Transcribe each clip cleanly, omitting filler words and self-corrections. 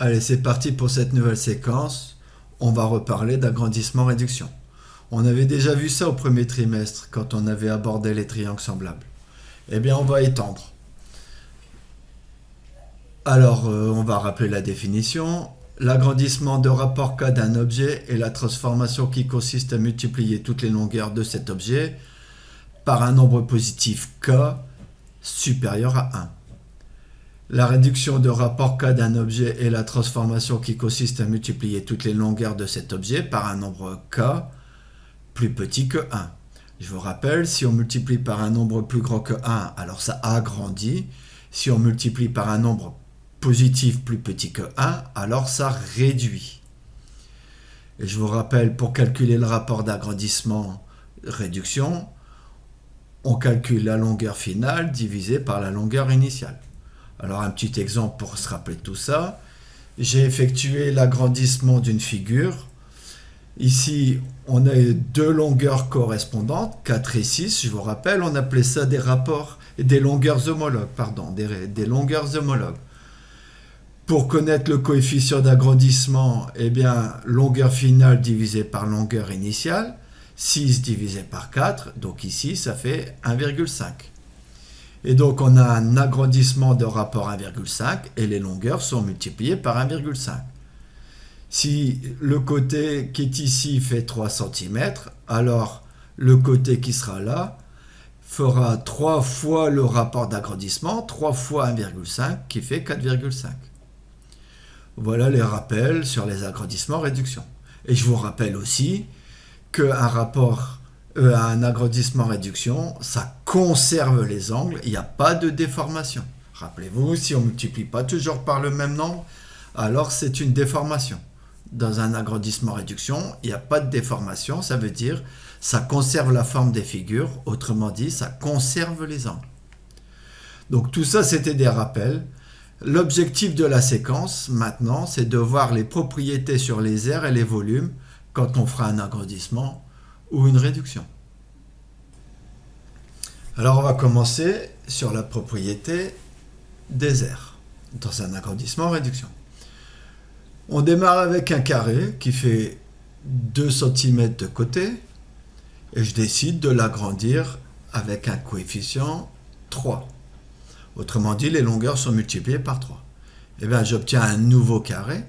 Allez, c'est parti pour cette nouvelle séquence. On va reparler d'agrandissement-réduction. On avait déjà vu ça au premier trimestre quand on avait abordé les triangles semblables. Eh bien, on va étendre. Alors, on va rappeler la définition. L'agrandissement de rapport K d'un objet est la transformation qui consiste à multiplier toutes les longueurs de cet objet par un nombre positif K supérieur à 1. La réduction de rapport K d'un objet est la transformation qui consiste à multiplier toutes les longueurs de cet objet par un nombre K plus petit que 1. Je vous rappelle, si on multiplie par un nombre plus grand que 1, alors ça agrandit. Si on multiplie par un nombre positif plus petit que 1, alors ça réduit. Et je vous rappelle, pour calculer le rapport d'agrandissement-réduction, on calcule la longueur finale divisée par la longueur initiale. Alors un petit exemple pour se rappeler tout ça. J'ai effectué l'agrandissement d'une figure. Ici, on a deux longueurs correspondantes, 4 et 6. Je vous rappelle, on appelait ça des rapports, des longueurs homologues, des longueurs homologues. Pour connaître le coefficient d'agrandissement, eh bien, longueur finale divisée par longueur initiale, 6 divisé par 4, donc ici, ça fait 1,5. Et donc, on a un agrandissement de rapport 1,5 et les longueurs sont multipliées par 1,5. Si le côté qui est ici fait 3 cm, alors le côté qui sera là fera 3 fois le rapport d'agrandissement, 3 fois 1,5 qui fait 4,5. Voilà les rappels sur les agrandissements-réductions. Et je vous rappelle aussi qu'un agrandissement-réduction, ça conserve les angles, il n'y a pas de déformation. Rappelez-vous, si on ne multiplie pas toujours par le même nombre, alors c'est une déformation. Dans un agrandissement-réduction, il n'y a pas de déformation, ça veut dire ça conserve la forme des figures, autrement dit, ça conserve les angles. Donc tout ça, c'était des rappels. L'objectif de la séquence, maintenant, c'est de voir les propriétés sur les aires et les volumes quand on fera un agrandissement ou une réduction. Alors on va commencer sur la propriété des aires dans un agrandissement-réduction. On démarre avec un carré qui fait 2 cm de côté et je décide de l'agrandir avec un coefficient 3. Autrement dit, les longueurs sont multipliées par 3. Et bien, j'obtiens un nouveau carré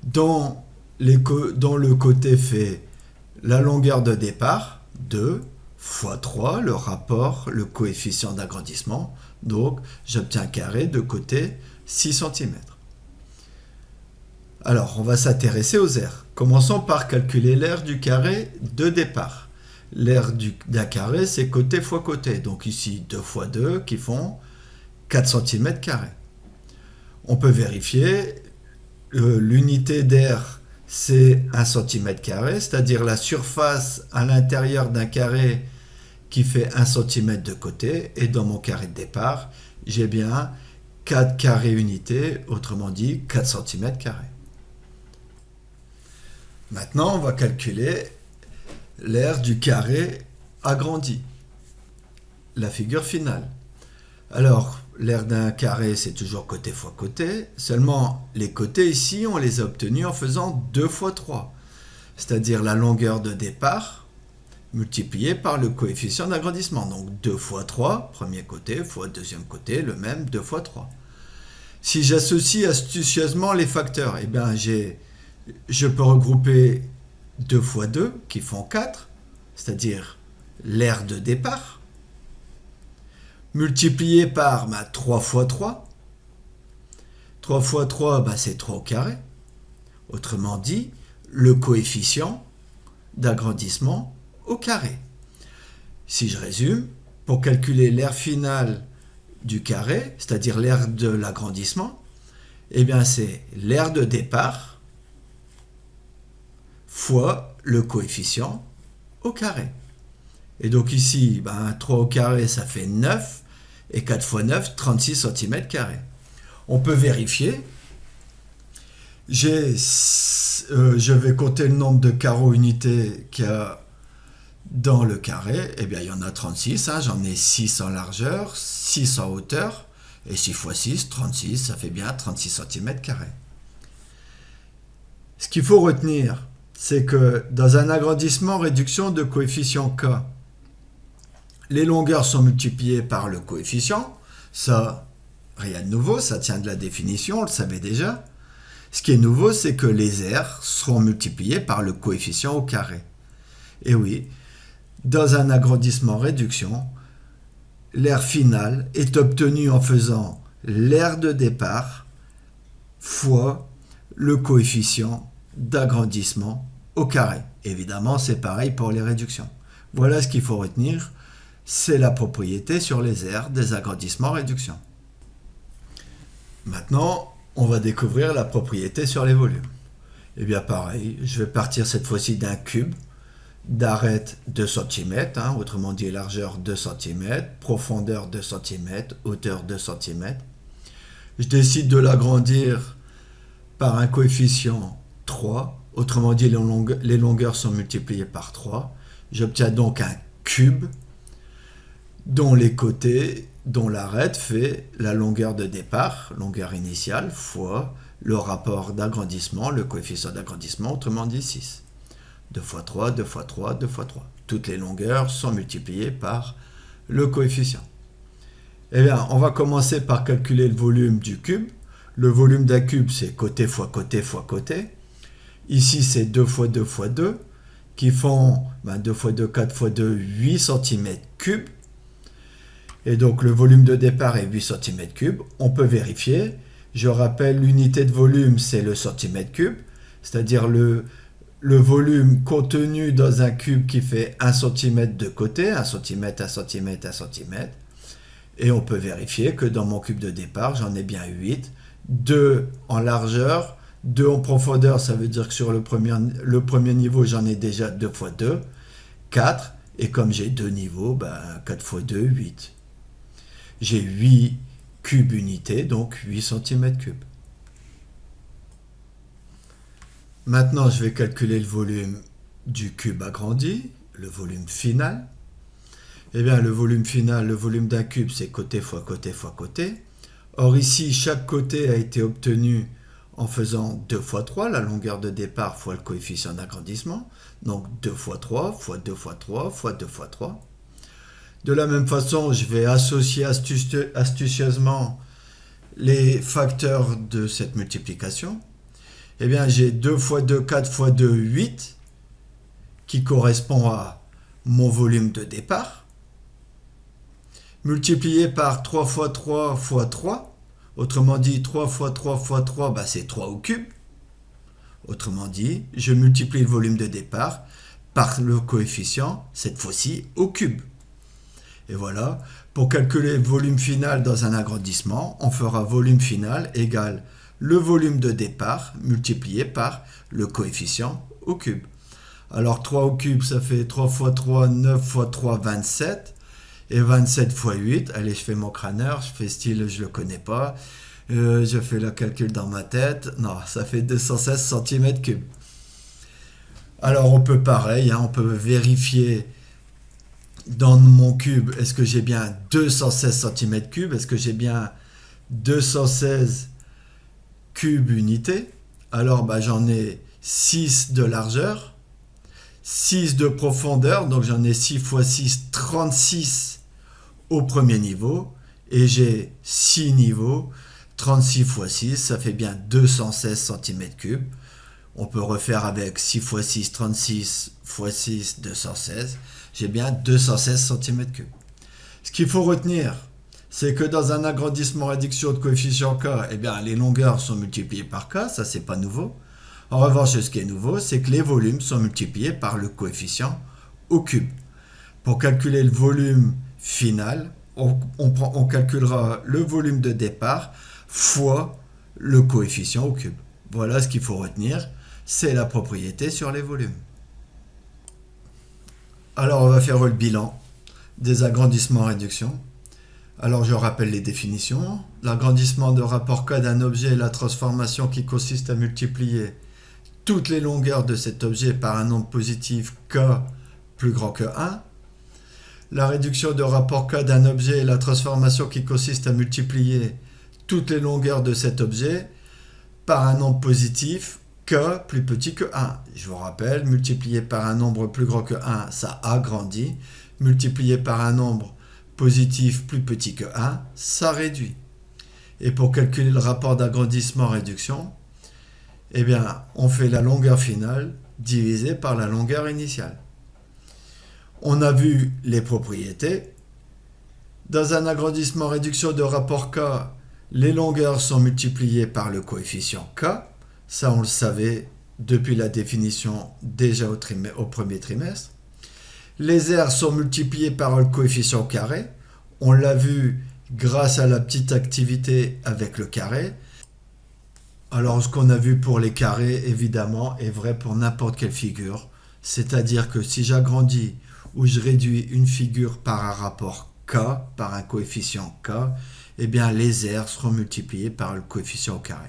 dont le côté fait la longueur de départ, 2 fois 3, le coefficient d'agrandissement. Donc, j'obtiens un carré de côté 6 cm. Alors, on va s'intéresser aux aires. Commençons par calculer l'aire du carré de départ. L'aire d'un carré, c'est côté fois côté. Donc ici, 2 fois 2 qui font 4 cm². On peut vérifier, l'unité d'aire, c'est 1 cm², c'est-à-dire la surface à l'intérieur d'un carré qui fait 1 cm de côté. Et dans mon carré de départ, j'ai bien 4 carrés unités, autrement dit 4 cm². Maintenant, on va calculer l'aire du carré agrandi, la figure finale. Alors, l'aire d'un carré, c'est toujours côté fois côté, seulement les côtés ici, on les a obtenus en faisant 2 fois 3, c'est-à-dire la longueur de départ multipliée par le coefficient d'agrandissement. Donc 2 fois 3, premier côté, fois deuxième côté, le même 2 fois 3. Si j'associe astucieusement les facteurs, eh bien je peux regrouper 2 fois 2 qui font 4, c'est-à-dire l'aire de départ, multiplié par 3 fois 3. 3 fois 3, c'est 3 au carré. Autrement dit, le coefficient d'agrandissement au carré. Si je résume, pour calculer l'aire finale du carré, c'est-à-dire l'aire de l'agrandissement, eh bien c'est l'aire de départ fois le coefficient au carré. Et donc ici, 3 au carré, ça fait 9, et 4 fois 9, 36 cm². On peut vérifier. Je vais compter le nombre de carreaux unités qu'il y a dans le carré. Eh bien, il y en a 36, j'en ai 6 en largeur, 6 en hauteur, et 6 fois 6, 36, ça fait bien 36 cm². Ce qu'il faut retenir, c'est que dans un agrandissement-réduction de coefficient k, les longueurs sont multipliées par le coefficient. Ça, rien de nouveau, ça tient de la définition, on le savait déjà. Ce qui est nouveau, c'est que les aires seront multipliées par le coefficient au carré. Et oui, dans un agrandissement-réduction, l'aire finale est obtenue en faisant l'aire de départ fois le coefficient d'agrandissement au carré. Évidemment, c'est pareil pour les réductions. Voilà ce qu'il faut retenir, c'est la propriété sur les aires des agrandissements-réductions. Maintenant, on va découvrir la propriété sur les volumes. Et bien pareil, je vais partir cette fois-ci d'un cube, d'arête 2 cm, autrement dit largeur 2 cm, profondeur 2 cm, hauteur 2 cm. Je décide de l'agrandir par un coefficient 3, autrement dit les longueurs sont multipliées par 3. J'obtiens donc un cube dont les côtés, dont l'arête fait la longueur de départ, longueur initiale, fois le rapport d'agrandissement, le coefficient d'agrandissement, autrement dit 6. 2 fois 3, 2 fois 3, 2 fois 3. Toutes les longueurs sont multipliées par le coefficient. Eh bien, on va commencer par calculer le volume du cube. Le volume d'un cube, c'est côté fois côté fois côté. Ici, c'est 2 fois 2 fois 2, qui font 2 fois 2, 4 fois 2, 8 cm3. Et donc, le volume de départ est 8 cm3. On peut vérifier. Je rappelle, l'unité de volume, c'est le cm3, c'est-à-dire le volume contenu dans un cube qui fait 1 cm de côté, 1 cm, 1 cm, 1 cm. Et on peut vérifier que dans mon cube de départ, j'en ai bien 8. 2 en largeur, 2 en profondeur, ça veut dire que sur le premier niveau, j'en ai déjà 2 fois 2, 4. Et comme j'ai 2 niveaux, 4 fois 2, 8. J'ai 8 cubes unités, donc 8 cm3. Maintenant, je vais calculer le volume du cube agrandi, le volume final. Eh bien, le volume final, le volume d'un cube, c'est côté fois côté fois côté. Or ici, chaque côté a été obtenu en faisant 2 fois 3, la longueur de départ fois le coefficient d'agrandissement. Donc 2 fois 3 fois 2 fois 3 fois 2 fois 3. De la même façon, je vais associer astucieusement les facteurs de cette multiplication. Eh bien, j'ai 2 fois 2, 4 fois 2, 8, qui correspond à mon volume de départ, multiplié par 3 fois 3 fois 3, autrement dit 3 fois 3 fois 3, c'est 3 au cube. Autrement dit, je multiplie le volume de départ par le coefficient, cette fois-ci au cube. Et voilà, pour calculer le volume final dans un agrandissement, on fera volume final égale le volume de départ multiplié par le coefficient au cube. Alors 3 au cube, ça fait 3 fois 3, 9 fois 3, 27. Et 27 fois 8, allez, je fais mon crâneur, je fais style, je le connais pas. Je fais le calcul dans ma tête. Non, ça fait 216 cm3. Alors on peut pareil, on peut vérifier dans mon cube, est-ce que j'ai bien 216 cm3? Est-ce que j'ai bien 216 cubes unités? Alors j'en ai 6 de largeur, 6 de profondeur, donc j'en ai 6 fois 6, 36 au premier niveau, et j'ai 6 niveaux, 36 fois 6, ça fait bien 216 cm3. On peut refaire avec 6 fois 6, 36 fois 6, 216. J'ai bien 216 cm3. Ce qu'il faut retenir, c'est que dans un agrandissement-réduction de coefficient k, les longueurs sont multipliées par k, ça c'est pas nouveau. En revanche, ce qui est nouveau, c'est que les volumes sont multipliés par le coefficient au cube. Pour calculer le volume final, on calculera le volume de départ fois le coefficient au cube. Voilà ce qu'il faut retenir, c'est la propriété sur les volumes. Alors on va faire le bilan des agrandissements-réductions. Alors je rappelle les définitions. L'agrandissement de rapport K d'un objet est la transformation qui consiste à multiplier toutes les longueurs de cet objet par un nombre positif K plus grand que 1. La réduction de rapport K d'un objet est la transformation qui consiste à multiplier toutes les longueurs de cet objet par un nombre positif k plus petit que 1. Je vous rappelle, multiplié par un nombre plus grand que 1, ça agrandit. Multiplié par un nombre positif plus petit que 1, ça réduit. Et pour calculer le rapport d'agrandissement-réduction, eh bien, on fait la longueur finale divisée par la longueur initiale. On a vu les propriétés. Dans un agrandissement-réduction de rapport k, les longueurs sont multipliées par le coefficient k. Ça, on le savait depuis la définition déjà au premier trimestre. Les R sont multipliés par le coefficient carré. On l'a vu grâce à la petite activité avec le carré. Alors, ce qu'on a vu pour les carrés, évidemment, est vrai pour n'importe quelle figure. C'est-à-dire que si j'agrandis ou je réduis une figure par un rapport k, par un coefficient k, eh bien, les R seront multipliés par le coefficient au carré.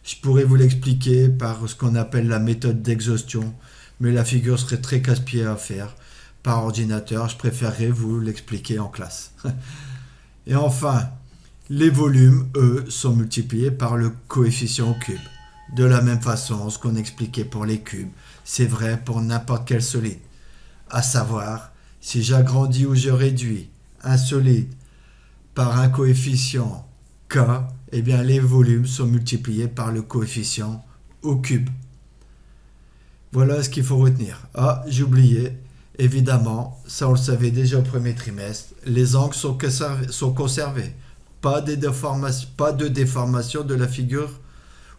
Je pourrais vous l'expliquer par ce qu'on appelle la méthode d'exhaustion, mais la figure serait très casse-pied à faire. Par ordinateur, je préférerais vous l'expliquer en classe. Et enfin, les volumes, eux, sont multipliés par le coefficient au cube. De la même façon, ce qu'on expliquait pour les cubes, c'est vrai pour n'importe quel solide. À savoir, si j'agrandis ou je réduis un solide par un coefficient k, eh bien les volumes sont multipliés par le coefficient au cube. Voilà ce qu'il faut retenir. Ah, j'ai oublié. Évidemment, ça on le savait déjà au premier trimestre, les angles sont conservés. Pas de déformation de la figure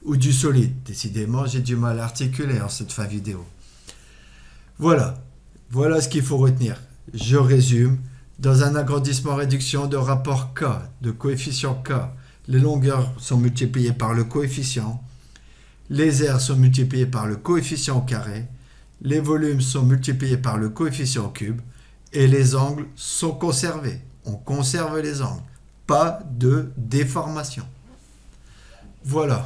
ou du solide. Décidément, j'ai du mal à articuler en cette fin vidéo. Voilà ce qu'il faut retenir. Je résume. Dans un agrandissement-réduction de rapport k, de coefficient k, les longueurs sont multipliées par le coefficient, les R sont multipliés par le coefficient au carré, les volumes sont multipliés par le coefficient au cube et les angles sont conservés. On conserve les angles. Pas de déformation. Voilà.